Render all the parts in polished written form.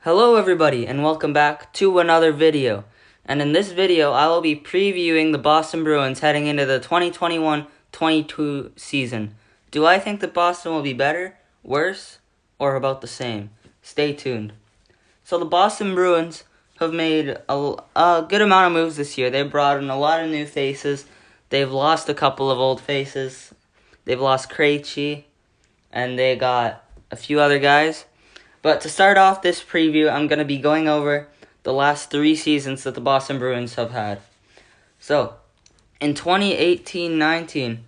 Hello everybody and welcome back to another video. And in this video I will be previewing the Boston Bruins heading into the 2021-22 season. Do I think that Boston will be better, worse, or about the same? Stay tuned. So the Boston Bruins have made a good amount of moves this year. They brought in a lot of new faces. They've lost a couple of old faces. They've lost Krejci and they got a few other guys. But to start off this preview, I'm going to be going over the last 3 seasons that the Boston Bruins have had. So, in 2018-19,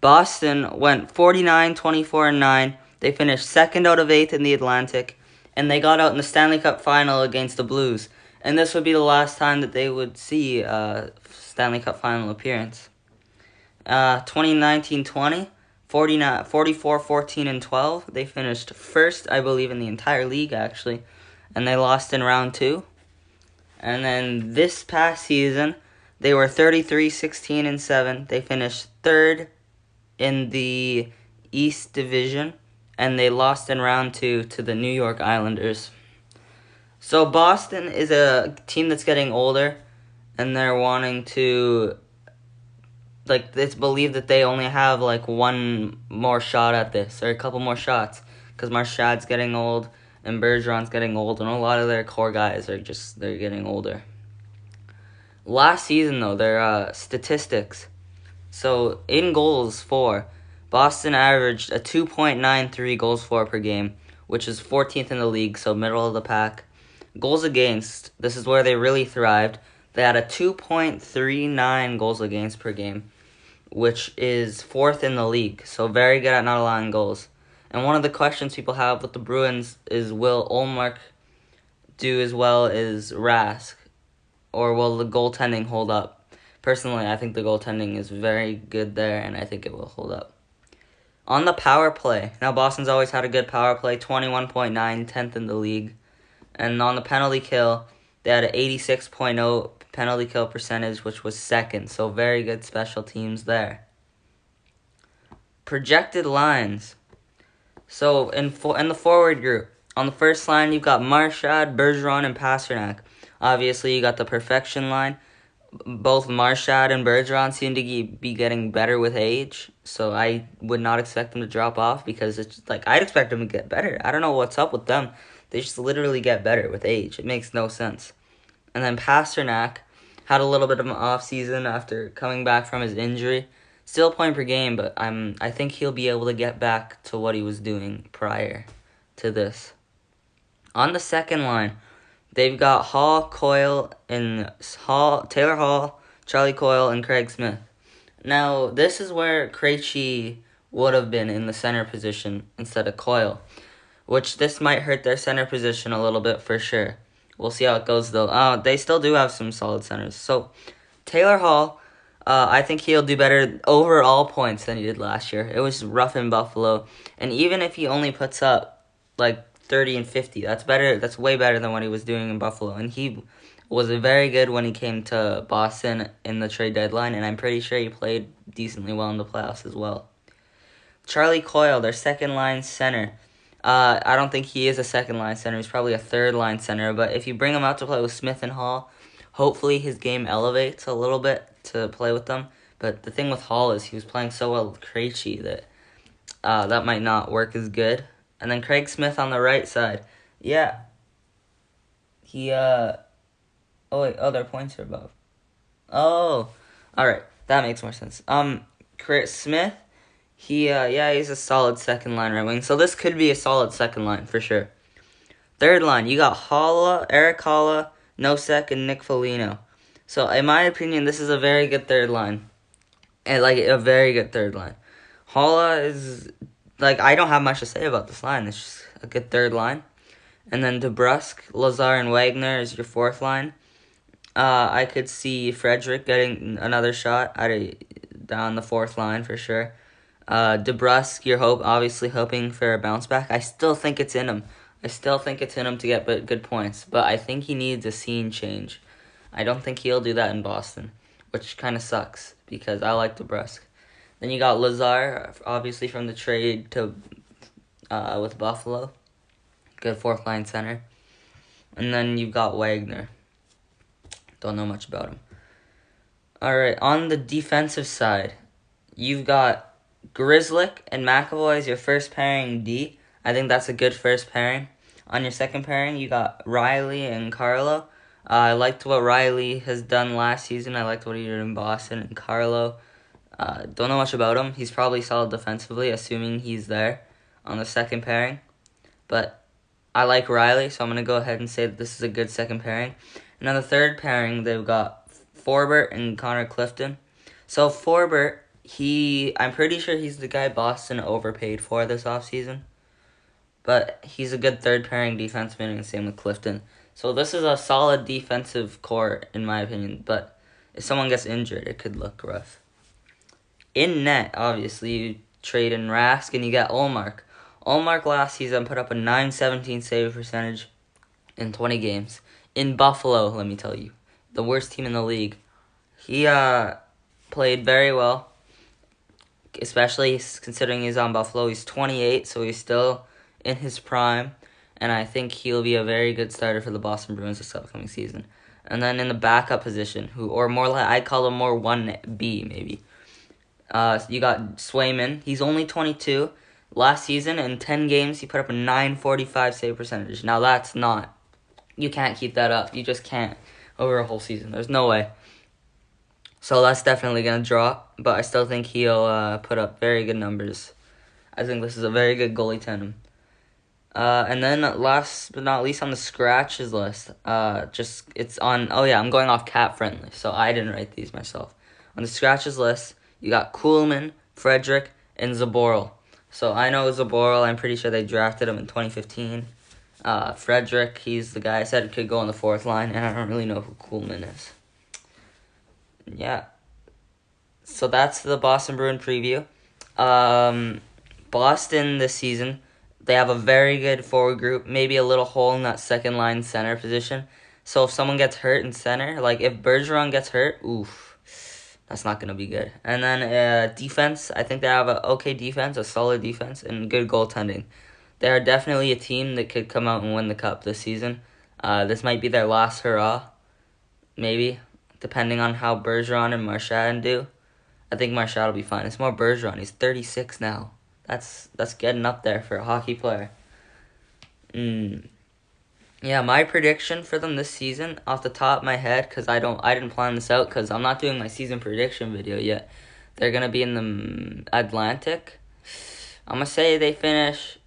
Boston went 49, 24, and 9. They finished second out of 8th in the Atlantic, and they got out in the Stanley Cup final against the Blues. And this would be the last time that they would see a Stanley Cup final appearance. 2019-20. 44, 14, and 12. They finished first, I believe, in the entire league, actually. And they lost in round 2. And then this past season, they were 33, 16, and 7. They finished third in the East Division. And they lost in round 2 to the New York Islanders. So Boston is a team that's getting older. And they're wanting to... it's believed that they only have, one more shot at this, or a couple more shots, because Marchad's getting old, and Bergeron's getting old, and a lot of their core guys they're getting older. Last season, though, their statistics. So, in goals for, Boston averaged a 2.93 goals for per game, which is 14th in the league, so middle of the pack. Goals against, this is where they really thrived. They had a 2.39 goals against per game, which is 4th in the league, so very good at not allowing goals. And one of the questions people have with the Bruins is, will Ullmark do as well as Rask, or will the goaltending hold up? Personally, I think the goaltending is very good there, and I think it will hold up. On the power play, now Boston's always had a good power play, 21.9, 10th in the league. And on the penalty kill, they had an 86.0 penalty kill percentage, which was 2nd. So very good special teams there. Projected lines. So in the forward group, on the first line, you've got Marchad, Bergeron, and Pastrnak. Obviously, you got the perfection line. Both Marchad and Bergeron seem to be getting better with age. So I would not expect them to drop off, because it's I'd expect them to get better. I don't know what's up with them. They just literally get better with age. It makes no sense. And then Pastrnak had a little bit of an off season after coming back from his injury. Still a point per game, but I think he'll be able to get back to what he was doing prior to this. On the second line, they've got Taylor Hall, Charlie Coyle, and Craig Smith. Now, this is where Krejci would have been in the center position instead of Coyle, which this might hurt their center position a little bit for sure. We'll see how it goes, though. They still do have some solid centers. So, Taylor Hall, I think he'll do better overall points than he did last year. It was rough in Buffalo. And even if he only puts up, 30 and 50, that's better. That's way better than what he was doing in Buffalo. And he was very good when he came to Boston in the trade deadline. And I'm pretty sure he played decently well in the playoffs as well. Charlie Coyle, their second-line center. I don't think he is a second-line center. He's probably a third-line center. But if you bring him out to play with Smith and Hall, hopefully his game elevates a little bit to play with them. But the thing with Hall is he was playing so well with Krejci that that might not work as good. And then Craig Smith on the right side. Yeah. He, oh, wait. Oh, their points are above. Oh. Alright. That makes more sense. Chris Smith. He's a solid second line right wing. So this could be a solid second line for sure. Third line, you got Eric Holla, Nosek, and Nick Foligno. So in my opinion, this is a very good third line. And a very good third line. Holla is I don't have much to say about this line. It's just a good third line. And then DeBrusk, Lazar, and Wagner is your fourth line. I could see Frederick getting another shot down the fourth line for sure. DeBrusk, you're obviously hoping for a bounce back. I still think it's in him. To get good points, but I think he needs a scene change. I don't think he'll do that in Boston, which kind of sucks because I like DeBrusk. Then you got Lazar, obviously from the trade to with Buffalo. Good fourth line center. And then you've got Wagner. Don't know much about him. All right, on the defensive side, you've got Grizzlick and McAvoy as your first pairing D. I think that's a good first pairing. On your second pairing, you got Riley and Carlo. I liked what Riley has done last season. I liked what he did in Boston. And Carlo, don't know much about him. He's probably solid defensively, assuming he's there on the second pairing. But I like Riley, so I'm going to go ahead and say that this is a good second pairing. And on the third pairing, they've got Forbert and Connor Clifton. So Forbert, I'm pretty sure he's the guy Boston overpaid for this offseason. But he's a good third pairing defenseman, and same with Clifton. So this is a solid defensive core, in my opinion. But if someone gets injured, it could look rough. In net, obviously, you trade in Rask and you get Ullmark. Ullmark last season put up a .917 save percentage in 20 games. In Buffalo, let me tell you, the worst team in the league. He played very well, especially considering he's on Buffalo. He's 28, so he's still in his prime, and I think he'll be a very good starter for the Boston Bruins this upcoming season. And then in the backup position, I call him more 1B maybe. You got Swayman. He's only 22. Last season, in 10 games, he put up a .945 save percentage. Now you can't keep that up. You just can't over a whole season. There's no way. So that's definitely going to drop, but I still think he'll put up very good numbers. I think this is a very good goalie tandem. And then last but not least on the scratches list, I'm going off cap friendly, so I didn't write these myself. On the scratches list, you got Kuhlman, Frederick, and Zaboral. So I know Zaboral, I'm pretty sure they drafted him in 2015. Frederick, he's the guy I said could go on the fourth line, and I don't really know who Kuhlman is. Yeah. So that's the Boston Bruin preview. Boston this season, they have a very good forward group, maybe a little hole in that second line center position. So if someone gets hurt in center, like if Bergeron gets hurt, that's not going to be good. And then defense, I think they have an okay defense, a solid defense, and good goaltending. They are definitely a team that could come out and win the cup this season. This might be their last hurrah, maybe, depending on how Bergeron and Marchand do. I think Marchand will be fine. It's more Bergeron. He's 36 now. That's getting up there for a hockey player. Yeah, my prediction for them this season, off the top of my head, because I didn't plan this out, because I'm not doing my season prediction video yet. They're gonna be in the Atlantic. I'm gonna say they finish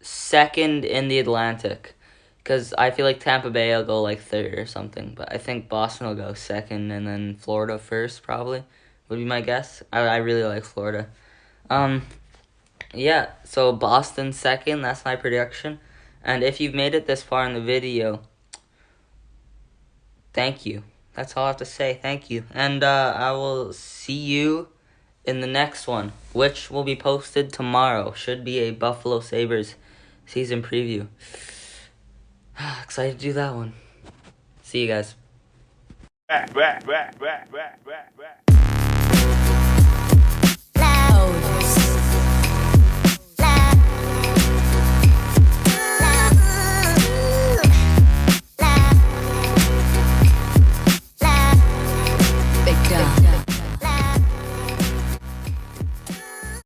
second in the Atlantic, because I feel like Tampa Bay will go like third or something. But I think Boston will go second, and then Florida first probably would be my guess. I really like Florida. Yeah, so Boston second, that's my prediction. And if you've made it this far in the video, thank you. That's all I have to say. Thank you. And I will see you in the next one, which will be posted tomorrow. Should be a Buffalo Sabres season preview. Excited to do that one. See you guys. Loud.